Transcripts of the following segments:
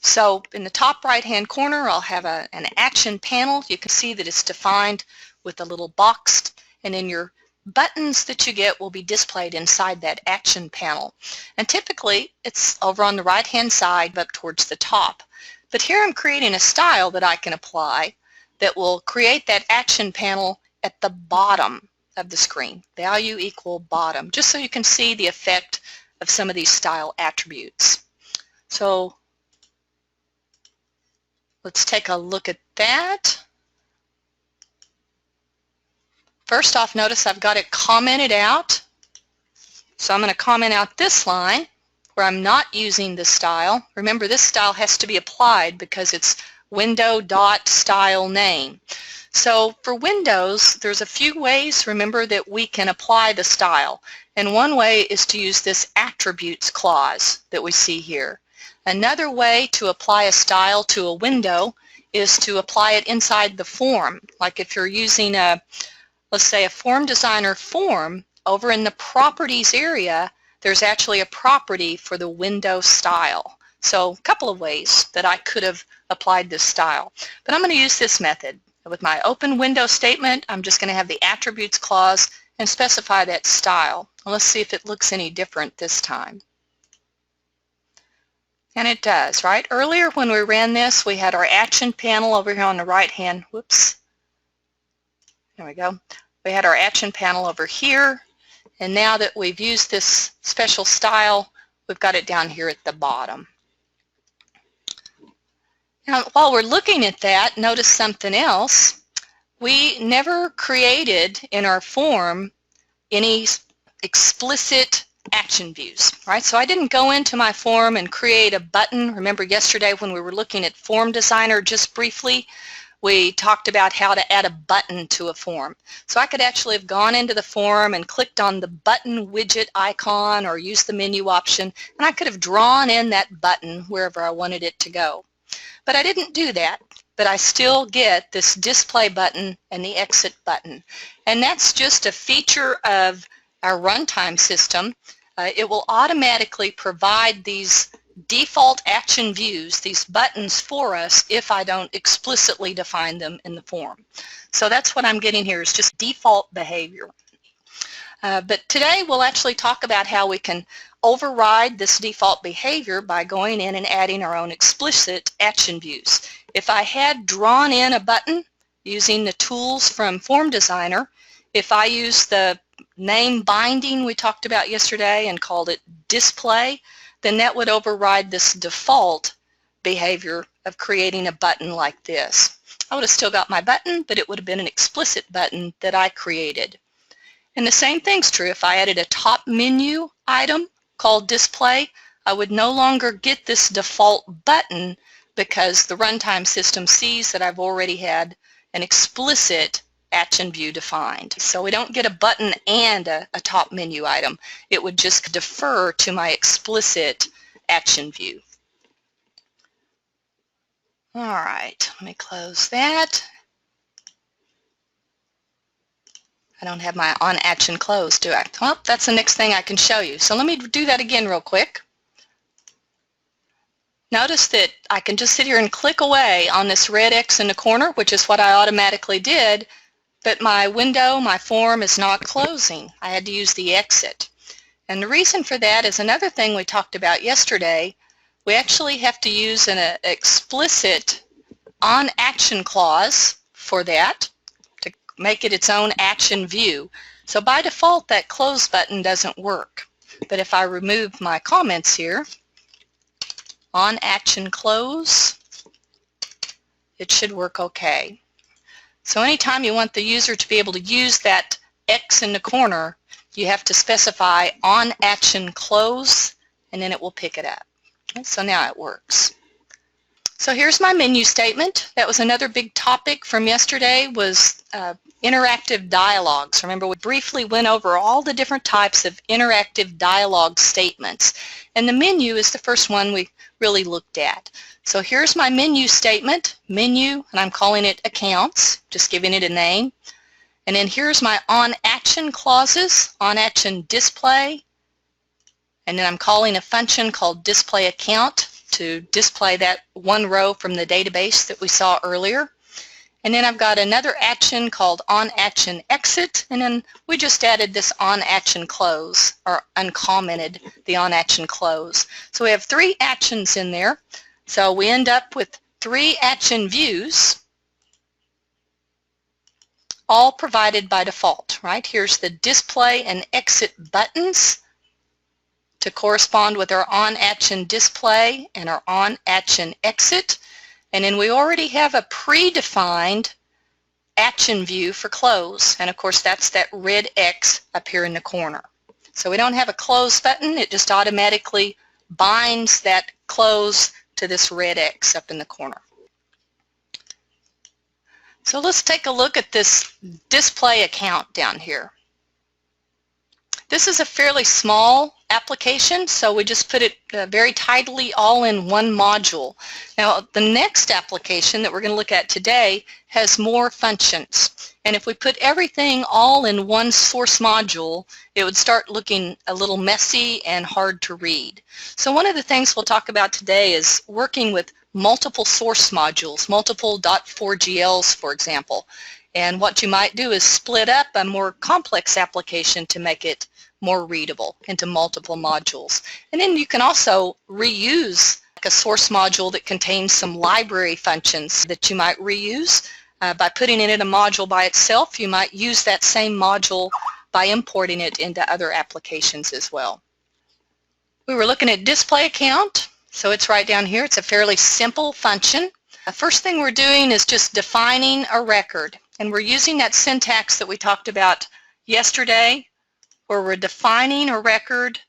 So in the top right-hand corner, I'll have an action panel. You can see that it's defined with a little box, and then your buttons that you get will be displayed inside that action panel. And typically, it's over on the right-hand side up towards the top. But here I'm creating a style that I can apply that will create that action panel at the bottom of the screen, value equal bottom, just so you can see the effect of some of these style attributes. So let's take a look at that. First off, notice I've got it commented out. So I'm going to comment out this line where I'm not using the style. Remember, this style has to be applied because it's window.styleName. So for Windows, there's a few ways, remember, that we can apply the style. And one way is to use this attributes clause that we see here. Another way to apply a style to a window is to apply it inside the form. Like if you're using let's say a form designer form, over in the properties area, there's actually a property for the window style. So a couple of ways that I could have applied this style. But I'm going to use this method. With my open window statement, I'm just going to have the attributes clause and specify that style. Well, let's see if it looks any different this time. And it does, right? Earlier when we ran this, we had our action panel over here on the right hand. Whoops. There we go. We had our action panel over here. And now that we've used this special style, we've got it down here at the bottom. Now, while we're looking at that, notice something else. We never created in our form any explicit action views, right? So I didn't go into my form and create a button. Remember yesterday when we were looking at Form Designer just briefly, we talked about how to add a button to a form. So I could actually have gone into the form and clicked on the button widget icon or used the menu option, and I could have drawn in that button wherever I wanted it to go. But I didn't do that, but I still get this display button and the exit button. And that's just a feature of our runtime system. It will automatically provide these default action views, these buttons for us, if I don't explicitly define them in the form. So that's what I'm getting here, is just default behavior. But today we'll actually talk about how we can override this default behavior by going in and adding our own explicit action views. If I had drawn in a button using the tools from Form Designer, if I use the name binding we talked about yesterday and called it display, then that would override this default behavior of creating a button like this. I would have still got my button, but it would have been an explicit button that I created. And the same thing's true if I added a top menu item called display. I would no longer get this default button because the runtime system sees that I've already had an explicit action view defined. So we don't get a button and a top menu item. It would just defer to my explicit action view. All right, let me close that. I don't have my on action closed, do I? Well, that's the next thing I can show you. So let me do that again real quick. Notice that I can just sit here and click away on this red X in the corner, which is what I automatically did, but my window, my form, is not closing. I had to use the exit. And the reason for that is another thing we talked about yesterday. We actually have to use an explicit on action clause for that, to make it its own action view. So by default, that close button doesn't work. But if I remove my comments here, on action close, it should work okay. So anytime you want the user to be able to use that X in the corner, you have to specify on action close, and then it will pick it up. Okay, so now it works. So here's my menu statement. That was another big topic from yesterday, was interactive dialogues. Remember, we briefly went over all the different types of interactive dialogue statements. And the menu is the first one we really looked at. So here's my menu statement, menu, and I'm calling it accounts, just giving it a name. And then here's my on action clauses, on action display, and then I'm calling a function called display account. to display that one row from the database that we saw earlier. And then I've got another action called onActionExit, and then we just added this onActionClose, or uncommented the onActionClose. So we have 3 actions in there. So we end up with 3 action views, all provided by default, right? Here's the display and exit buttons to correspond with our onActionDisplay and our onActionExit. And then we already have a predefined action view for close. And of course that's that red X up here in the corner. So we don't have a close button, it just automatically binds that close to this red X up in the corner. So let's take a look at this display account down here. This is a fairly small application, so we just put it very tidily all in one module. Now the next application that we're going to look at today has more functions, and if we put everything all in one source module, it would start looking a little messy and hard to read. So one of the things we'll talk about today is working with multiple source modules, multiple .4GLs for example. And what you might do is split up a more complex application to make it more readable into multiple modules. And then you can also reuse like a source module that contains some library functions that you might reuse. By putting it in a module by itself, you might use that same module by importing it into other applications as well. We were looking at display account, so it's right down here. It's a fairly simple function. The first thing we're doing is just defining a record, and we're using that syntax that we talked about yesterday, where we're defining a record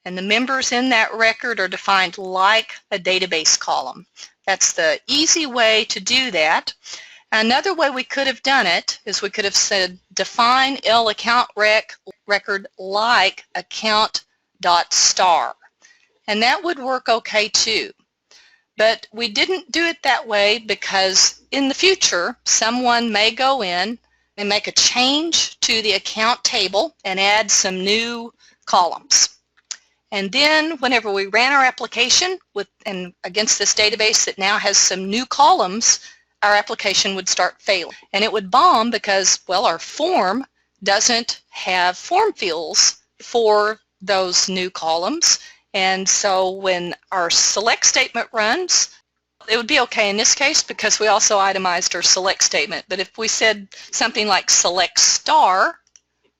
and the members in that record are defined like a database column. That's the easy way to do that. Another way we could have done it is we could have said define laccount record like account.star, and that would work okay too. But we didn't do it that way because in the future someone may go in and make a change to the account table and add some new columns. And then whenever we ran our application against this database that now has some new columns, our application would start failing. And it would bomb because, well, our form doesn't have form fields for those new columns. And so when our select statement runs, it would be okay in this case because we also itemized our select statement. But if we said something like select star,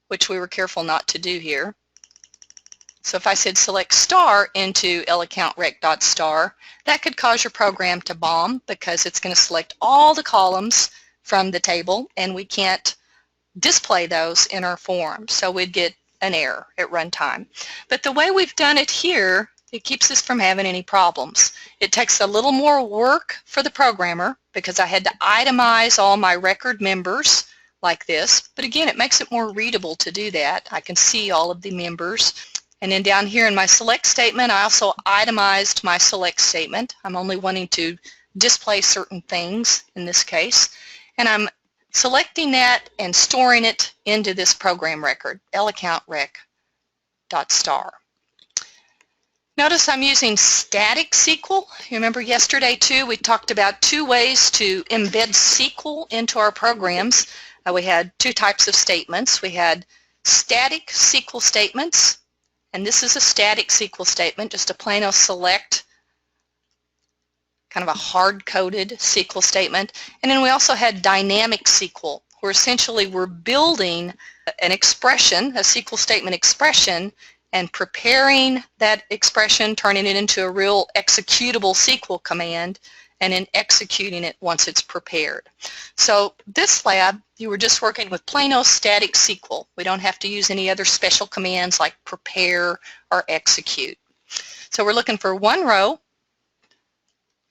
which we were careful not to do here, so if I said select star into laccount.rec.star, that could cause your program to bomb because it's going to select all the columns from the table and we can't display those in our form. So we'd get an error at runtime. But the way we've done it here, it keeps us from having any problems. It takes a little more work for the programmer because I had to itemize all my record members like this, but again it makes it more readable to do that. I can see all of the members. And then down here in my select statement I also itemized my select statement. I'm only wanting to display certain things in this case, and I'm selecting that and storing it into this program record, laccount.rec.star. Notice I'm using static SQL. You remember yesterday too we talked about 2 ways to embed SQL into our programs. We had 2 types of statements. We had static SQL statements, and this is a static SQL statement, just a plain old select, kind of a hard-coded SQL statement. And then we also had dynamic SQL, where essentially we're building an expression, a SQL statement expression, and preparing that expression, turning it into a real executable SQL command, and then executing it once it's prepared. So this lab, you were just working with plain old static SQL. We don't have to use any other special commands like prepare or execute. So we're looking for one row,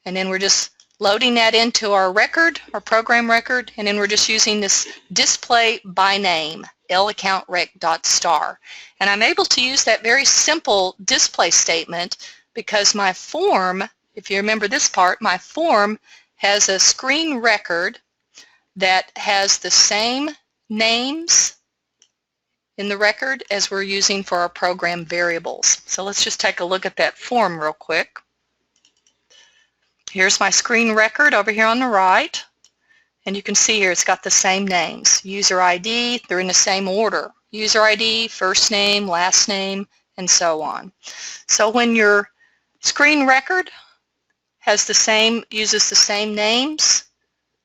and then we're just loading that into our record, our program record, and then we're just using this display by name, laccount.rec.star. And I'm able to use that very simple display statement because my form, if you remember this part, my form has a screen record that has the same names in the record as we're using for our program variables. So let's just take a look at that form real quick. Here's my screen record over here on the right. And you can see here it's got the same names. User ID, they're in the same order. User ID, first name, last name, and so on. So when your screen record uses the same names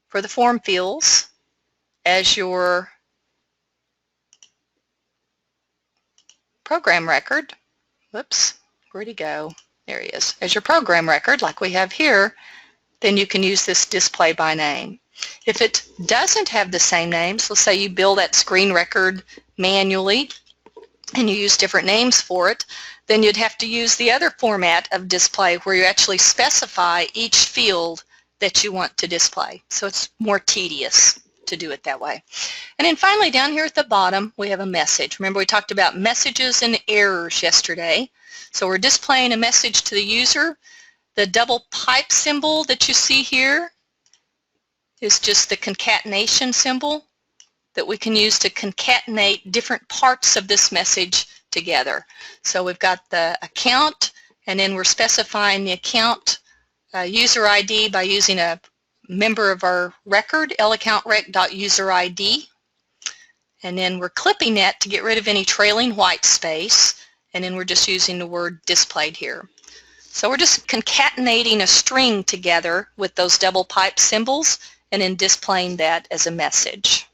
for the form fields as your program record, whoops, where'd he go? There he is. As your program record, like we have here, then you can use this display by name. If it doesn't have the same names, let's say you build that screen record manually and you use different names for it, then you'd have to use the other format of display where you actually specify each field that you want to display. So it's more tedious to do it that way. And then finally down here at the bottom we have a message. Remember we talked about messages and errors yesterday. So we're displaying a message to the user. The double pipe symbol that you see here is just the concatenation symbol that we can use to concatenate different parts of this message together. So we've got the account, and then we're specifying the account user ID by using a member of our record, laccountRec.userID, and then we're clipping that to get rid of any trailing white space, and then we're just using the word displayed here. So we're just concatenating a string together with those double pipe symbols and then displaying that as a message.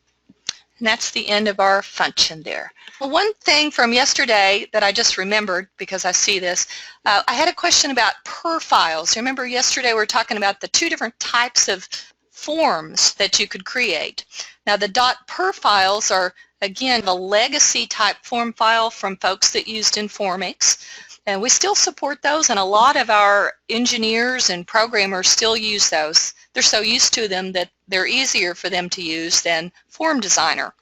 And that's the end of our function there. Well, one thing from yesterday that I just remembered because I see this, I had a question about per files. Remember yesterday we were talking about the two different types of forms that you could create. Now the .per files are again a legacy type form file from folks that used Informix. And we still support those, and a lot of our engineers and programmers still use those. They're so used to them that they're easier for them to use than Form Designer.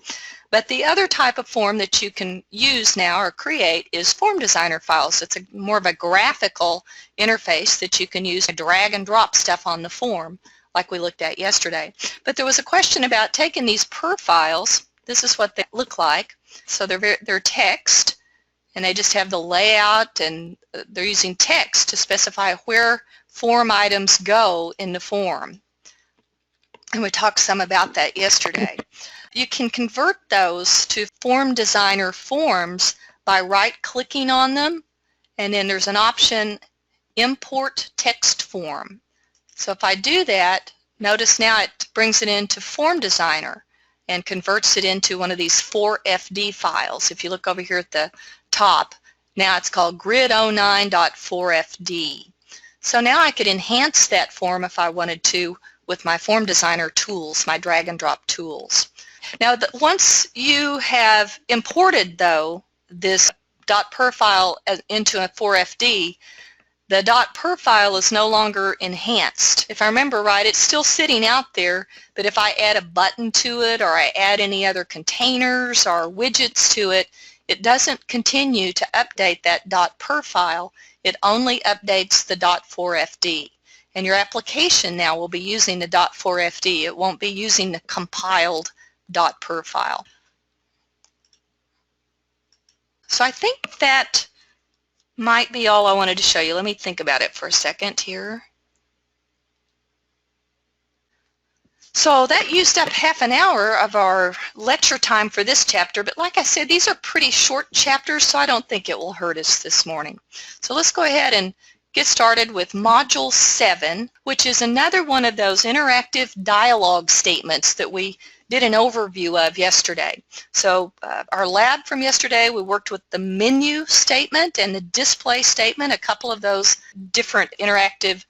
But the other type of form that you can use now or create is Form Designer files. It's more of a graphical interface that you can use to drag and drop stuff on the form like we looked at yesterday. But there was a question about taking these per files. This is what they look like. So they're text, and they just have the layout, and they're using text to specify where form items go in the form. And we talked some about that yesterday. You can convert those to Form Designer forms by right-clicking on them, and then there's an option, Import Text Form. So if I do that, notice now it brings it into Form Designer and converts it into one of these 4FD files. If you look over here at the top, now it's called grid09.4fd. So now I could enhance that form if I wanted to with my Form Designer tools, my drag and drop tools. Now once you have imported though this .per file into a 4FD, the .per file is no longer enhanced. If I remember right, it's still sitting out there, but if I add a button to it or I add any other containers or widgets to it, it doesn't continue to update that .per file. It only updates the .4fd. And your application now will be using the .4fd. It won't be using the compiled .per file. So I think that might be all I wanted to show you. Let me think about it for a second here. So that used up half an hour of our lecture time for this chapter, but like I said, these are pretty short chapters, so I don't think it will hurt us this morning. So let's go ahead and get started with Module 7, which is another one of those interactive dialogue statements that we did an overview of yesterday. So our lab from yesterday, we worked with the menu statement and the display statement, a couple of those different interactive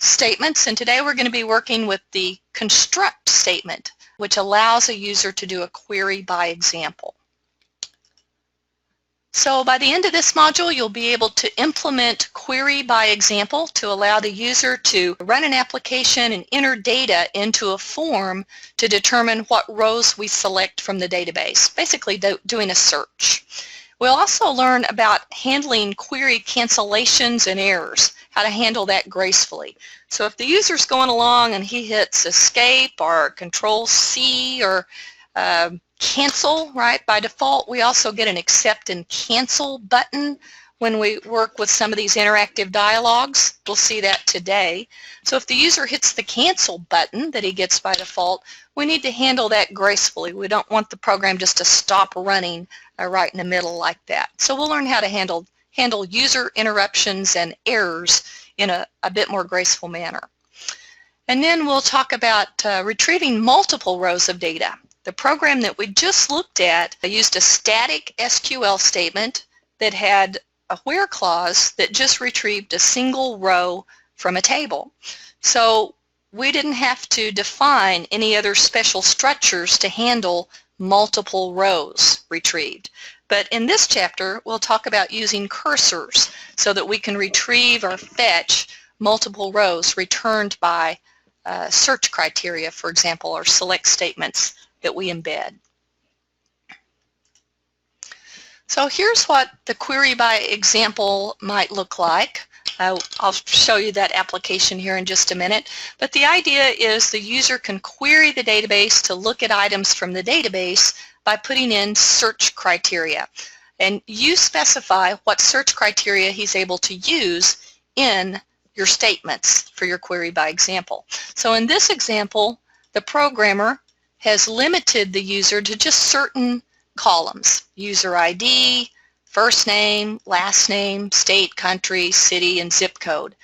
statements, and today we're going to be working with the construct statement, which allows a user to do a query by example. So by the end of this module, you'll be able to implement query by example to allow the user to run an application and enter data into a form to determine what rows we select from the database, basically doing a search. We'll also learn about handling query cancellations and errors, how to handle that gracefully. So if the user's going along and he hits escape or Control-C or cancel, right? By default, we also get an accept and cancel button when we work with some of these interactive dialogues. We'll see that today. So if the user hits the cancel button that he gets by default, we need to handle that gracefully. We don't want the program just to stop running right in the middle like that. So we'll learn how to handle user interruptions and errors in a bit more graceful manner. And then we'll talk about retrieving multiple rows of data. The program that we just looked at used a static SQL statement that had a where clause that just retrieved a single row from a table. So we didn't have to define any other special structures to handle multiple rows retrieved. But in this chapter, we'll talk about using cursors so that we can retrieve or fetch multiple rows returned by search criteria, for example, or select statements that we embed. So here's what the query by example might look like. I'll show you that application here in just a minute. But the idea is the user can query the database to look at items from the database by putting in search criteria. And you specify what search criteria he's able to use in your statements for your query by example. So in this example, the programmer has limited the user to just certain columns: user ID, first name, last name, state, country, city, and zip code.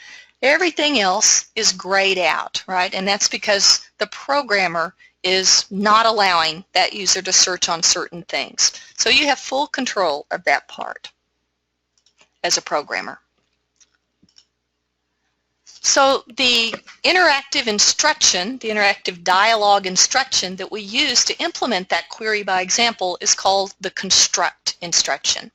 Everything else is grayed out, right? And that's because the programmer is not allowing that user to search on certain things. So you have full control of that part as a programmer. So the interactive instruction, the interactive dialogue instruction that we use to implement that query by example is called the construct instruction.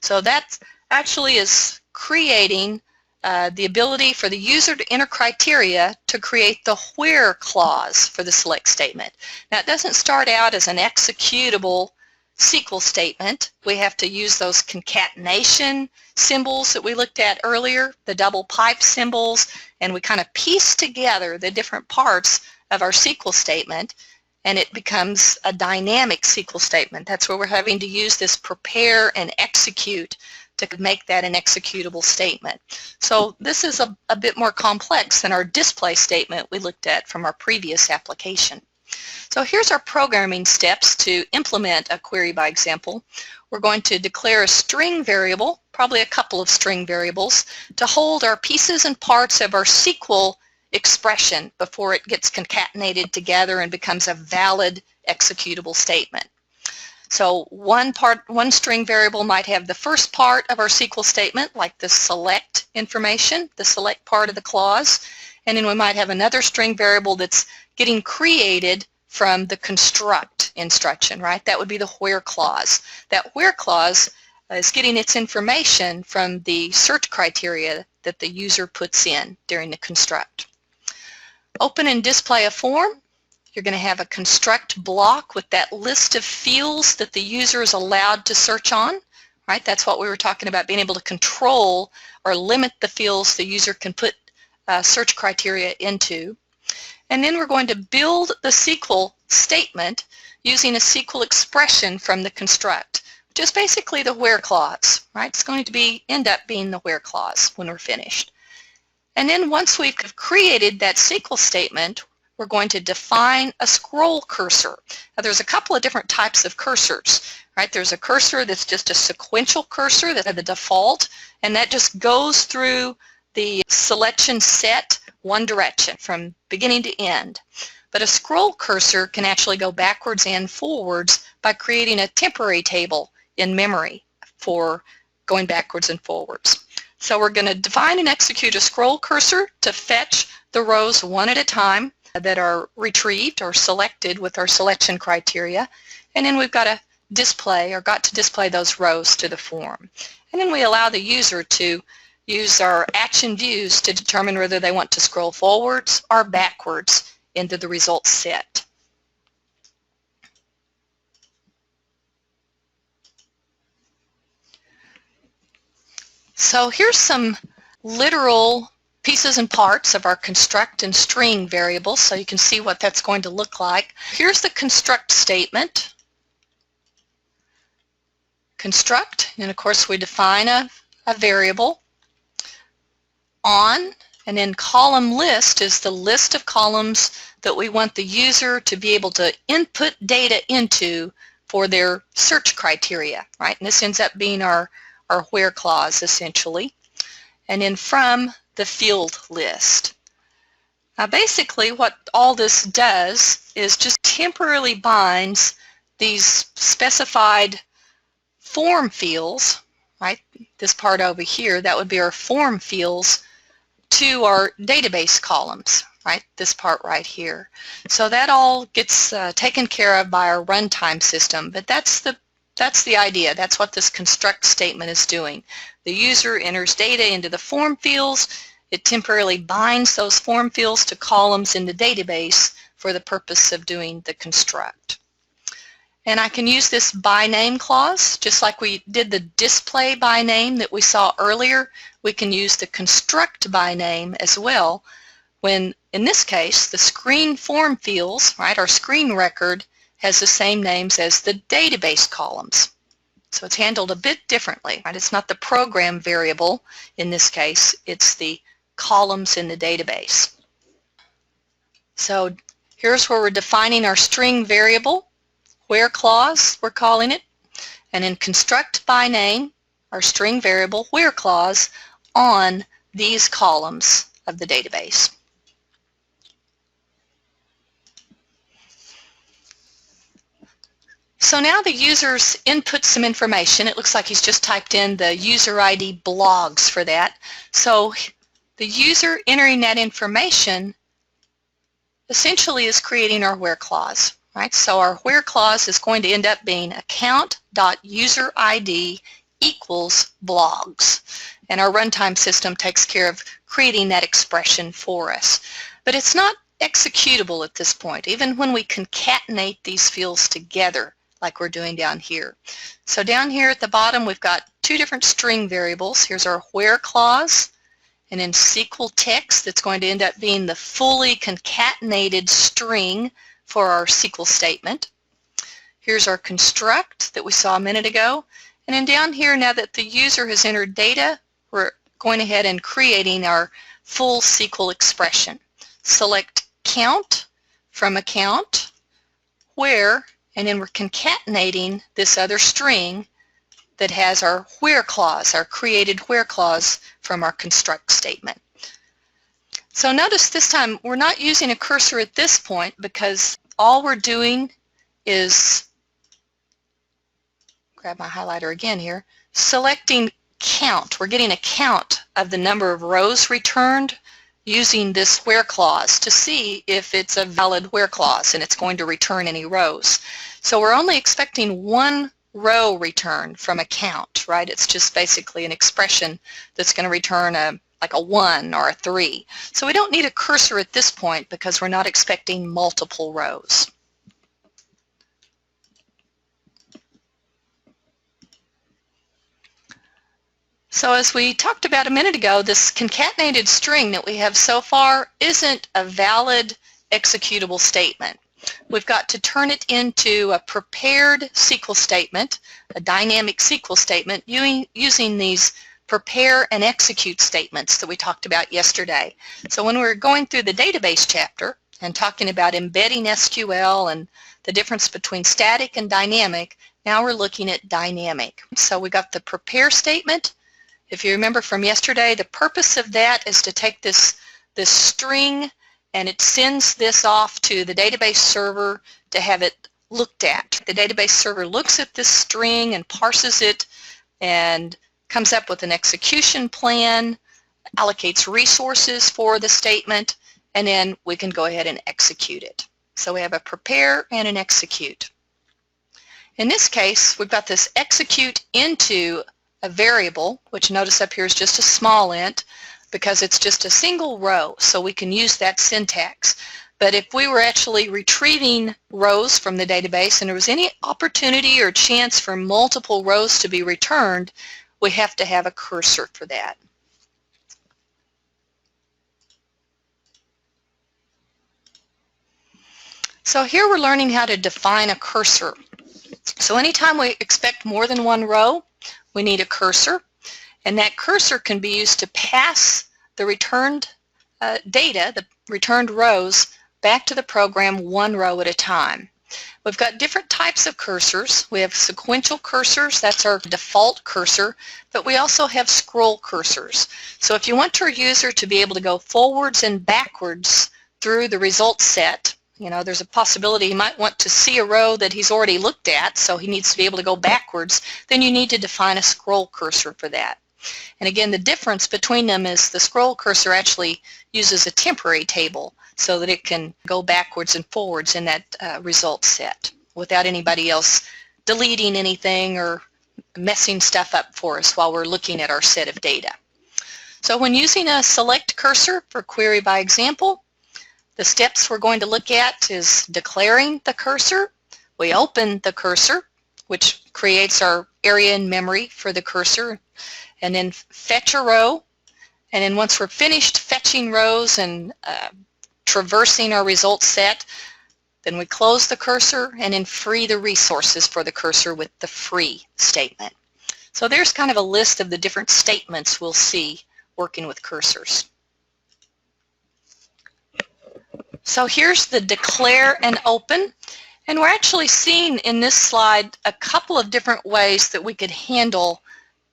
So that actually is creating the ability for the user to enter criteria to create the where clause for the select statement. Now it doesn't start out as an executable SQL statement. We have to use those concatenation symbols that we looked at earlier, the double pipe symbols, and we kind of piece together the different parts of our SQL statement, and it becomes a dynamic SQL statement. That's where we're having to use this prepare and execute to make that an executable statement. So this is a bit more complex than our display statement we looked at from our previous application. So here's our programming steps to implement a query by example. We're going to declare a string variable, probably a couple of string variables, to hold our pieces and parts of our SQL expression before it gets concatenated together and becomes a valid executable statement. So one string variable might have the first part of our SQL statement, like the select information, the select part of the clause, and then we might have another string variable that's getting created from the construct instruction, right? That would be the where clause. That where clause is getting its information from the search criteria that the user puts in during the construct. Open and display a form. You're going to have a construct block with that list of fields that the user is allowed to search on, right? That's what we were talking about, being able to control or limit the fields the user can put search criteria into. And then we're going to build the SQL statement using a SQL expression from the construct, which is basically the where clause, right? It's going to end up being the where clause when we're finished. And then once we've created that SQL statement, we're going to define a scroll cursor. Now there's a couple of different types of cursors, right? There's a cursor that's just a sequential cursor that's the default, and that just goes through the selection set one direction from beginning to end. But a scroll cursor can actually go backwards and forwards by creating a temporary table in memory for going backwards and forwards. So we're going to define and execute a scroll cursor to fetch the rows one at a time that are retrieved or selected with our selection criteria. And then we've got to display those rows to the form. And then we allow the user to use our action views to determine whether they want to scroll forwards or backwards into the results set. So here's some literal pieces and parts of our construct and string variables so you can see what that's going to look like. Here's the construct statement. Construct, and of course we define a a variable, on, and then column list is the list of columns that we want the user to be able to input data into for their search criteria, right? And this ends up being our where clause essentially. And then from the field list. Now basically what all this does is just temporarily binds these specified form fields, right? This part over here, that would be our form fields, to our database columns, right? This part right here. So that all gets taken care of by our runtime system, but that's the idea. That's what this construct statement is doing. The user enters data into the form fields. It temporarily binds those form fields to columns in the database for the purpose of doing the construct. And I can use this by name clause, just like we did the display by name that we saw earlier. We can use the construct by name as well when, in this case, the screen form fields, right, our screen record has the same names as the database columns. So it's handled a bit differently, right? It's not the program variable in this case, it's the columns in the database. So here's where we're defining our string variable, where clause, we're calling it, and in construct by name, our string variable, where clause, on these columns of the database. So now the user's input some information. It looks like he's just typed in the user ID blogs for that. So the user entering that information essentially is creating our where clause. Right? So our where clause is going to end up being account.userid equals blogs. And our runtime system takes care of creating that expression for us. But it's not executable at this point, even when we concatenate these fields together like we're doing down here. So down here at the bottom we've got two different string variables. Here's our where clause, and in SQL text that's going to end up being the fully concatenated string for our SQL statement. Here's our construct that we saw a minute ago. And then down here, now that the user has entered data, we're going ahead and creating our full SQL expression. Select count from account, where, and then we're concatenating this other string that has our where clause, our created where clause from our construct statement. So notice this time we're not using a cursor at this point because all we're doing is, grab my highlighter again here, selecting count. We're getting a count of the number of rows returned using this where clause to see if it's a valid where clause and it's going to return any rows. So we're only expecting one row return from a count, right? It's just basically an expression that's going to return like a 1 or a 3. So we don't need a cursor at this point because we're not expecting multiple rows. So as we talked about a minute ago, this concatenated string that we have so far isn't a valid executable statement. We've got to turn it into a prepared SQL statement, a dynamic SQL statement, using these prepare and execute statements that we talked about yesterday. So when we were going through the database chapter and talking about embedding SQL and the difference between static and dynamic, now we're looking at dynamic. So we got the prepare statement. If you remember from yesterday, the purpose of that is to take this string and it sends this off to the database server to have it looked at. The database server looks at this string and parses it and comes up with an execution plan, allocates resources for the statement, and then we can go ahead and execute it. So we have a prepare and an execute. In this case, we've got this execute into a variable, which notice up here is just a small int because it's just a single row, so we can use that syntax. But if we were actually retrieving rows from the database and there was any opportunity or chance for multiple rows to be returned, we have to have a cursor for that. So here we're learning how to define a cursor. So anytime we expect more than one row, we need a cursor. And that cursor can be used to pass the returned data, the returned rows, back to the program one row at a time. We've got different types of cursors. We have sequential cursors, that's our default cursor, but we also have scroll cursors. So if you want your user to be able to go forwards and backwards through the results set, you know, there's a possibility he might want to see a row that he's already looked at, so he needs to be able to go backwards, then you need to define a scroll cursor for that. And again, the difference between them is the scroll cursor actually uses a temporary table so that it can go backwards and forwards in that result set without anybody else deleting anything or messing stuff up for us while we're looking at our set of data. So when using a select cursor for query by example, the steps we're going to look at is declaring the cursor. We open the cursor, which creates our area in memory for the cursor, and then fetch a row. And then once we're finished fetching rows and traversing our result set, then we close the cursor and then free the resources for the cursor with the free statement. So there's kind of a list of the different statements we'll see working with cursors. So here's the declare and open, and we're actually seeing in this slide a couple of different ways that we could handle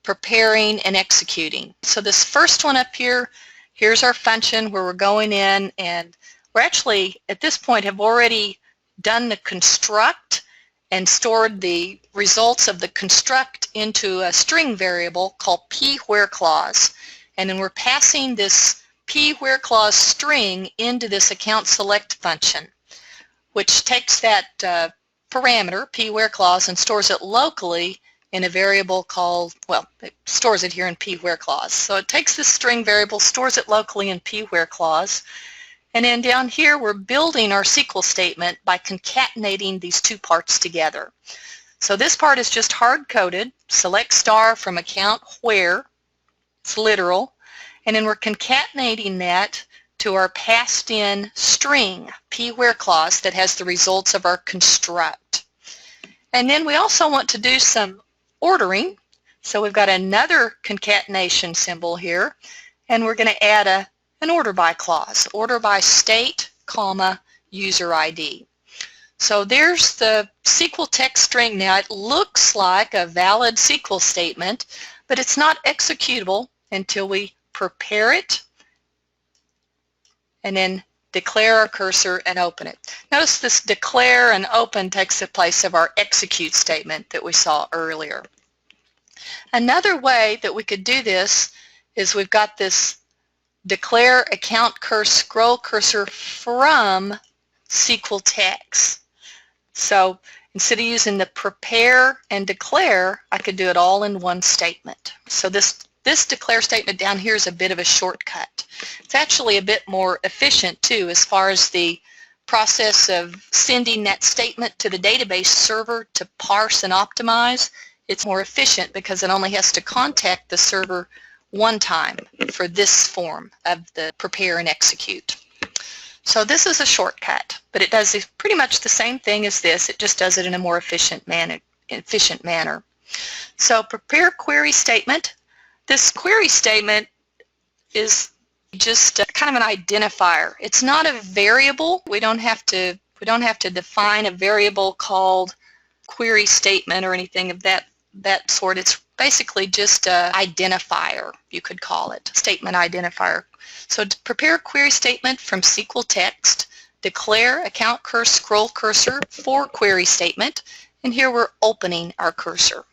preparing and executing. So this first one up here, here's our function where we're going in, and we're actually at this point have already done the construct and stored the results of the construct into a string variable called p_where_clause, and then we're passing this p_where_clause string into this account select function, which takes that parameter p_where_clause and stores it locally in a variable called, well, it stores it here in p_where_clause. So it takes this string variable, stores it locally in p_where_clause, and then down here we're building our SQL statement by concatenating these two parts together. So this part is just hard-coded, select star from account where, it's literal, and then we're concatenating that to our passed-in string, p_where_clause, that has the results of our construct. And then we also want to do some ordering, so we've got another concatenation symbol here, and we're going to add an order by clause, order by state, comma, user ID. So there's the SQL text string. Now it looks like a valid SQL statement, but it's not executable until we prepare it and then declare our cursor and open it. Notice this declare and open takes the place of our execute statement that we saw earlier. Another way that we could do this is we've got this declare account cursor scroll cursor from SQL text. So instead of using the prepare and declare, I could do it all in one statement. So this declare statement down here is a bit of a shortcut. It's actually a bit more efficient too as far as the process of sending that statement to the database server to parse and optimize. It's more efficient because it only has to contact the server one time for this form of the prepare and execute. So this is a shortcut, but it does pretty much the same thing as this. It just does it in a more efficient manner. So prepare query statement. This query statement is just kind of an identifier. It's not a variable. We don't have to define a variable called query statement or anything of that sort. It's basically just an identifier, you could call it, statement identifier. So to prepare a query statement from SQL text, declare account cursor scroll cursor for query statement, and here we're opening our cursor.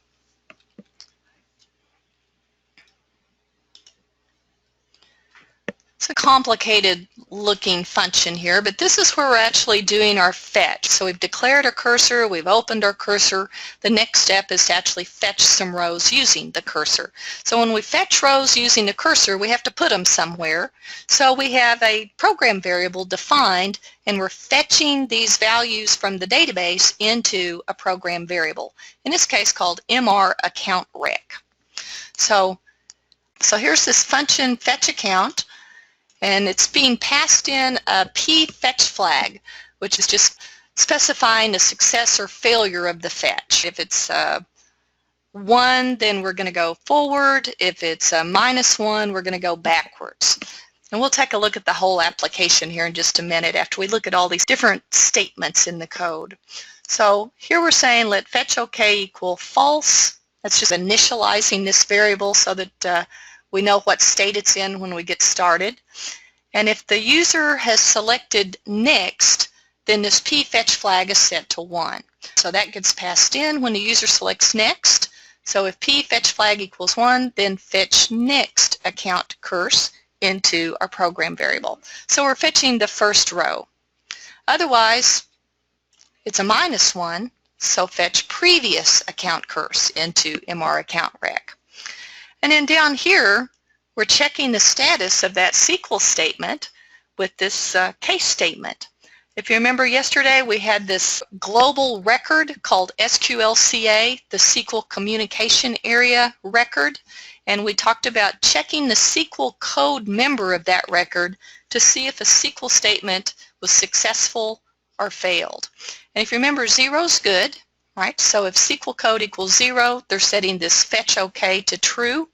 It's a complicated looking function here, but this is where we're actually doing our fetch. So we've declared our cursor, we've opened our cursor. The next step is to actually fetch some rows using the cursor. So when we fetch rows using the cursor, we have to put them somewhere. So we have a program variable defined, and we're fetching these values from the database into a program variable, in this case called mr_account_rec. So here's this function fetch account, and it's being passed in a p_fetch flag, which is just specifying the success or failure of the fetch. If it's 1, then we're going to go forward. If it's a -1, we're going to go backwards. And we'll take a look at the whole application here in just a minute after we look at all these different statements in the code. So here we're saying let fetch OK equal false. That's just initializing this variable so that we know what state it's in when we get started. And if the user has selected next, then this p-fetch flag is set to 1. So that gets passed in when the user selects next. So if p-fetch flag equals 1, then fetch next account curse into our program variable. So we're fetching the first row. Otherwise, it's a -1, so fetch previous account curse into MR account rec. And then down here, we're checking the status of that SQL statement with this case statement. If you remember yesterday, we had this global record called SQLCA, the SQL Communication Area record, and we talked about checking the SQL code member of that record to see if a SQL statement was successful or failed. And if you remember, 0 is good, right? So if SQL code equals 0, they're setting this fetch OK to true.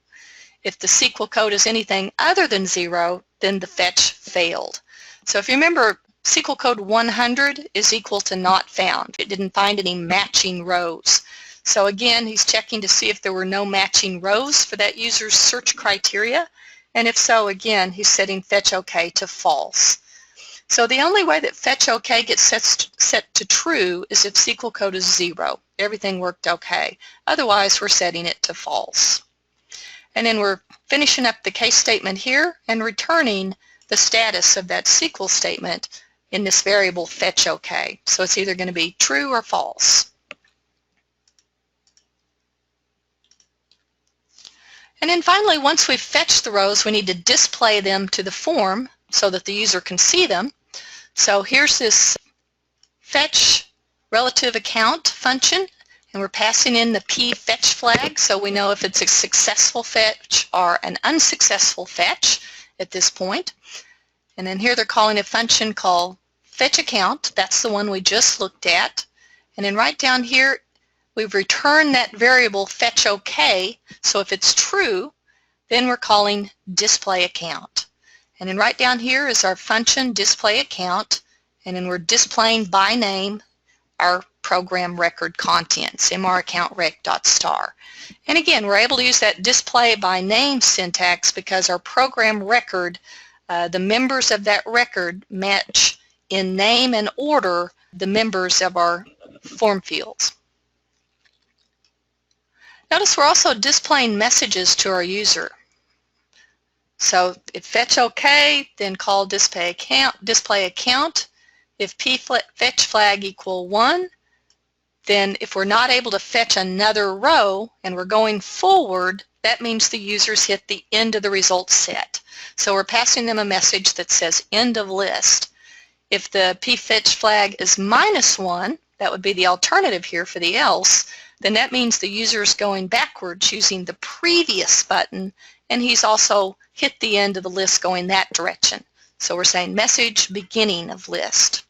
If the SQL code is anything other than 0, then the fetch failed. So if you remember, SQL code 100 is equal to not found. It didn't find any matching rows. So again, he's checking to see if there were no matching rows for that user's search criteria. And if so, again, he's setting fetch OK to false. So the only way that fetch OK gets set to true is if SQL code is 0. Everything worked OK. Otherwise, we're setting it to false. And then we're finishing up the case statement here and returning the status of that SQL statement in this variable fetch OK. So it's either going to be true or false. And then finally, once we've fetched the rows, we need to display them to the form so that the user can see them. So here's this fetch relative account function, and we're passing in the p-fetch flag so we know if it's a successful fetch or an unsuccessful fetch at this point. And then here they're calling a function called fetch account. That's the one we just looked at. And then right down here, we've returned that variable fetch OK. So if it's true, then we're calling display account. And then right down here is our function display account. And then we're displaying by name our program record contents, mraccountRec.star. And again, we're able to use that display by name syntax because our program record, the members of that record match in name and order the members of our form fields. Notice we're also displaying messages to our user. So if fetch OK, then call display account. If p-fetch flag equal 1, then if we're not able to fetch another row and we're going forward, that means the user's hit the end of the results set. So we're passing them a message that says end of list. If the p-fetch flag is -1, that would be the alternative here for the else, then that means the user is going backwards using the previous button, and he's also hit the end of the list going that direction. So we're saying message beginning of list.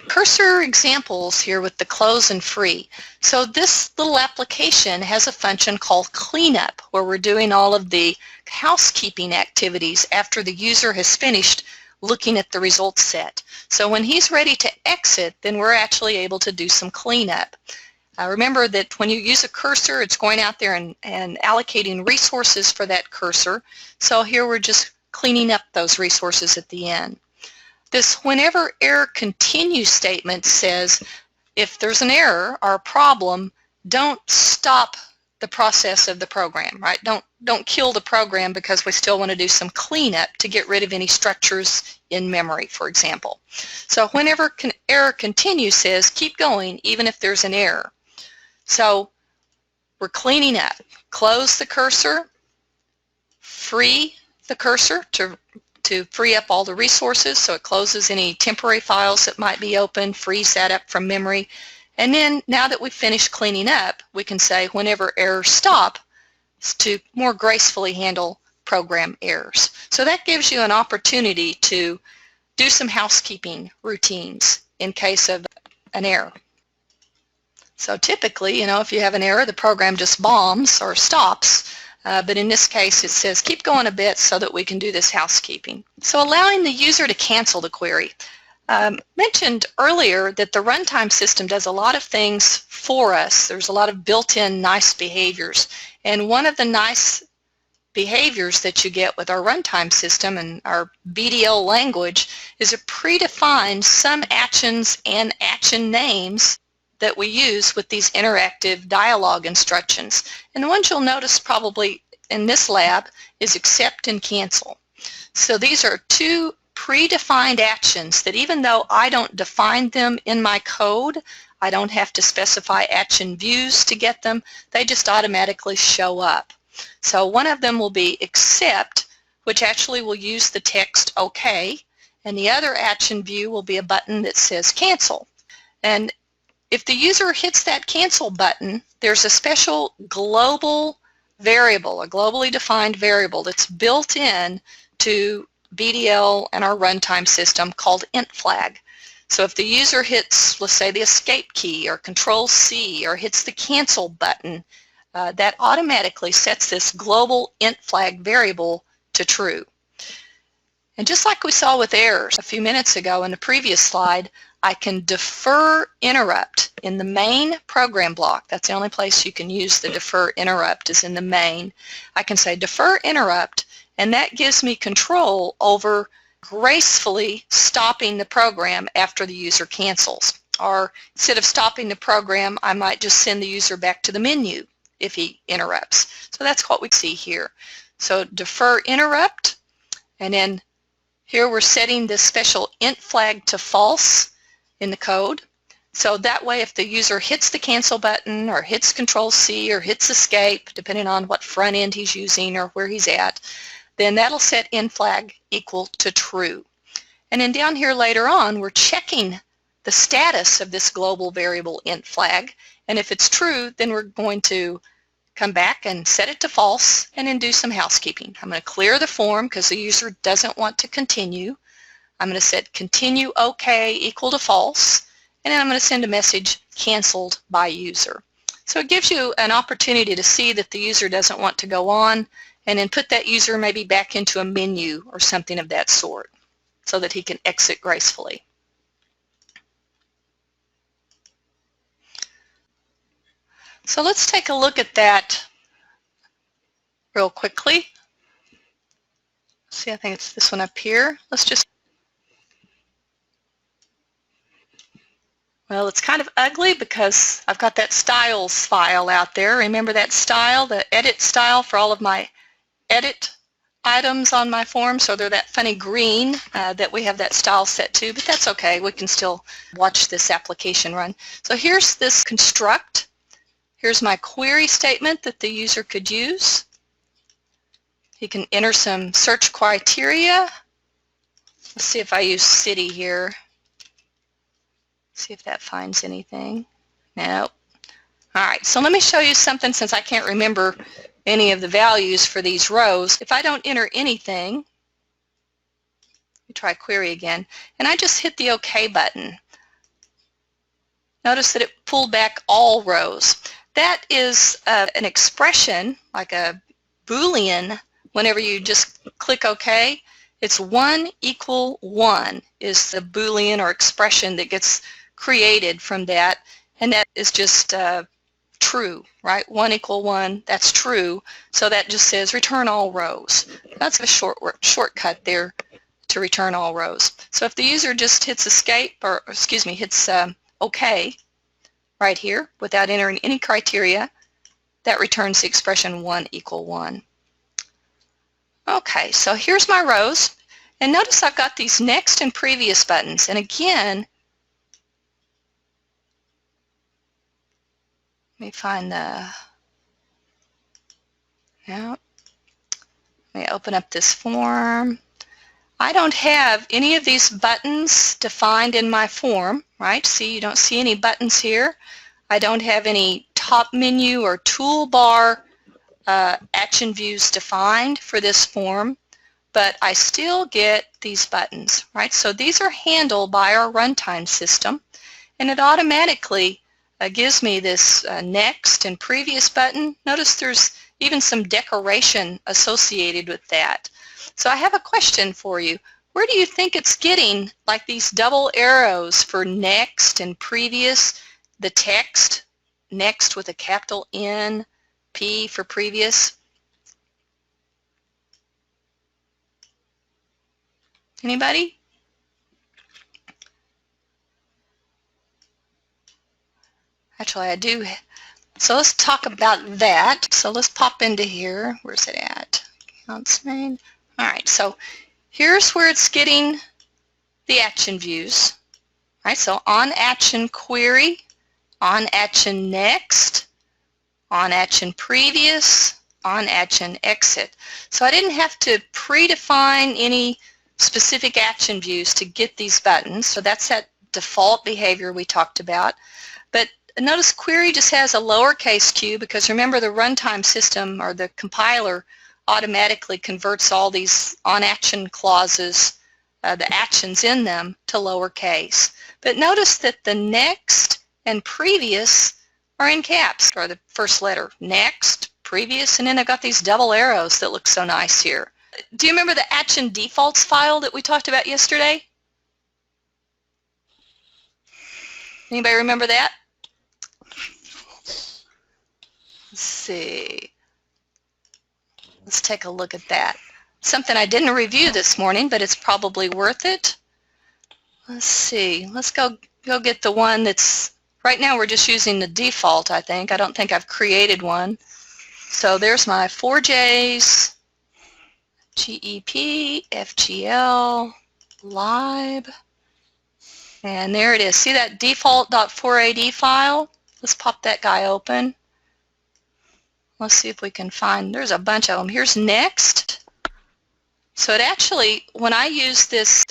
Cursor examples here with the close and free. So this little application has a function called cleanup where we're doing all of the housekeeping activities after the user has finished looking at the results set. So when he's ready to exit, then we're actually able to do some cleanup. Remember that when you use a cursor, it's going out there and allocating resources for that cursor. So here we're just cleaning up those resources at the end. This whenever error continues statement says if there's an error or a problem, don't stop the process of the program, right? Don't kill the program because we still want to do some cleanup to get rid of any structures in memory, for example. So whenever error continues says keep going even if there's an error. So we're cleaning up. Close the cursor, free the cursor to free up all the resources, so it closes any temporary files that might be open, frees that up from memory. And then now that we've finished cleaning up, we can say whenever errors stop to more gracefully handle program errors. So that gives you an opportunity to do some housekeeping routines in case of an error. So typically, if you have an error, the program just bombs or stops. But in this case, it says keep going a bit so that we can do this housekeeping. So allowing the user to cancel the query. Mentioned earlier that the runtime system does a lot of things for us. There's a lot of built-in nice behaviors. And one of the nice behaviors that you get with our runtime system and our BDL language is it predefined some actions and action names that we use with these interactive dialogue instructions. And the ones you'll notice probably in this lab is accept and cancel. So these are two predefined actions that even though I don't define them in my code, I don't have to specify action views to get them, they just automatically show up. So one of them will be accept, which actually will use the text OK, and the other action view will be a button that says cancel. And if the user hits that cancel button, there's a special global variable, a globally defined variable that's built in to BDL and our runtime system called int flag. So if the user hits, let's say, the escape key or Control-C or hits the cancel button, that automatically sets this global int flag variable to true. And just like we saw with errors a few minutes ago in the previous slide, I can defer interrupt in the main program block. That's the only place you can use the defer interrupt is in the main. I can say defer interrupt, and that gives me control over gracefully stopping the program after the user cancels. Or instead of stopping the program, I might just send the user back to the menu if he interrupts. So that's what we see here. So defer interrupt, and then here we're setting this special int flag to false in the code. So that way if the user hits the cancel button or hits Control-C or hits escape, depending on what front end he's using or where he's at, then that'll set int flag equal to true. And then down here later on, we're checking the status of this global variable int flag, and if it's true, then we're going to come back and set it to false and then do some housekeeping. I'm going to clear the form because the user doesn't want to continue. I'm going to set continue OK equal to false, and then I'm going to send a message canceled by user. So it gives you an opportunity to see that the user doesn't want to go on, and then put that user maybe back into a menu or something of that sort so that he can exit gracefully. So let's take a look at that real quickly. See, I think it's this one up here. Well, it's kind of ugly because I've got that styles file out there. Remember that style, the edit style for all of my edit items on my form? So they're that funny green that we have that style set to, but that's okay. We can still watch this application run. So here's this construct. Here's my query statement that the user could use. He can enter some search criteria. Let's see if I use city here. See if that finds anything. No. All right, so let me show you something since I can't remember any of the values for these rows. If I don't enter anything, let me try query again, and I just hit the OK button. Notice that it pulled back all rows. That is an expression, like a Boolean, whenever you just click OK. It's 1 = 1 is the Boolean or expression that gets created from that, and that is just true, right? 1 = 1, that's true, so that just says return all rows. That's a shortcut there to return all rows. So if the user just hits escape, or excuse me, hits OK right here without entering any criteria, that returns the expression 1 = 1. Okay, so here's my rows, and notice I've got these next and previous buttons, and again, let me find the, now, let me open up this form. I don't have any of these buttons defined in my form, right? See, you don't see any buttons here. I don't have any top menu or toolbar action views defined for this form, but I still get these buttons, right? So these are handled by our runtime system, and it automatically gives me this next and previous button. Notice there's even some decoration associated with that. So I have a question for you. Where do you think it's getting like these double arrows for next and previous, the text next with a capital N, P for previous? Anybody? Actually, I do. So let's talk about that. So let's pop into here. Where's it at? Accounts main. All right, so here's where it's getting the action views. All right, so on action query, on action next, on action previous, on action exit. So I didn't have to predefine any specific action views to get these buttons. So that's that default behavior we talked about. But notice query just has a lowercase q because remember the runtime system or the compiler automatically converts all these on action clauses, the actions in them, to lowercase. But notice that the next and previous are in caps, or the first letter. Next, previous, and then I've got these double arrows that look so nice here. Do you remember the action defaults file that we talked about yesterday? Anybody remember that? Let's see. Let's take a look at that. Something I didn't review this morning, but it's probably worth it. Let's see. Let's go get the one that's, right now we're just using the default, I think. I don't think I've created one. So there's my 4Js, GEP, FGL, lib, and there it is. See that default.4ad file? Let's pop that guy open. Let's see if we can find, there's a bunch of them. Here's next. So it actually, when I use this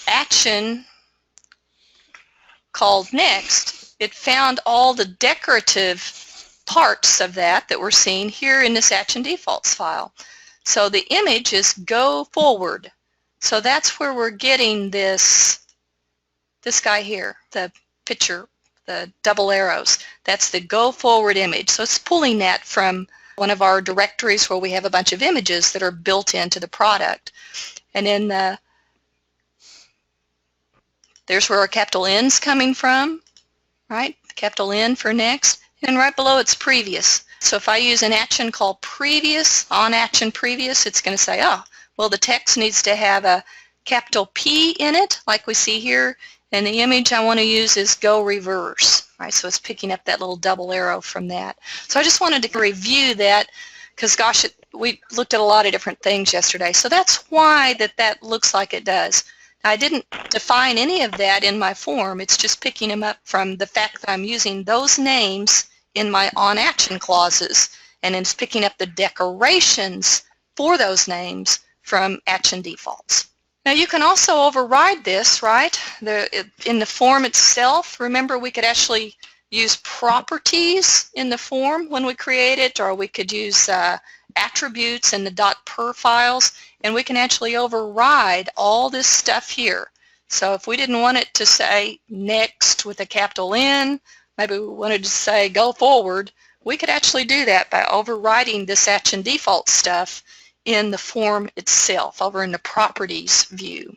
action called next, it found all the decorative parts of that we're seeing here in this action defaults file. So the image is go forward. So that's where we're getting this guy here, the picture, the double arrows. That's the go forward image. So it's pulling that from one of our directories where we have a bunch of images that are built into the product. And then there's where our capital N's coming from, right? Capital N for next. And right below it's previous. So if I use an action called previous, on action previous, it's going to say, oh, well, the text needs to have a capital P in it, like we see here, and the image I want to use is go reverse. Right? So it's picking up that little double arrow from that. So I just wanted to review that because, gosh, we looked at a lot of different things yesterday. So that's why that looks like it does. I didn't define any of that in my form. It's just picking them up from the fact that I'm using those names in my on action clauses, and it's picking up the decorations for those names from action defaults. Now you can also override this, right? In the form itself, remember we could actually use properties in the form when we create it, or we could use attributes in the .per files, and we can actually override all this stuff here. So if we didn't want it to say next with a capital N, maybe we wanted to say go forward, we could actually do that by overriding this action default stuff in the form itself over in the properties view.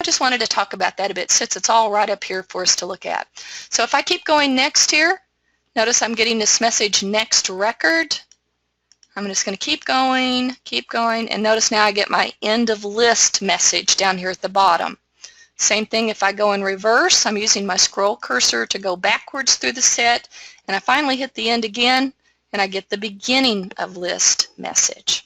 I just wanted to talk about that a bit since it's all right up here for us to look at. So if I keep going next here, notice I'm getting this message next record. I'm just going to keep going, and notice now I get my end of list message down here at the bottom. Same thing if I go in reverse, I'm using my scroll cursor to go backwards through the set, and I finally hit the end again, and I get the beginning of list message.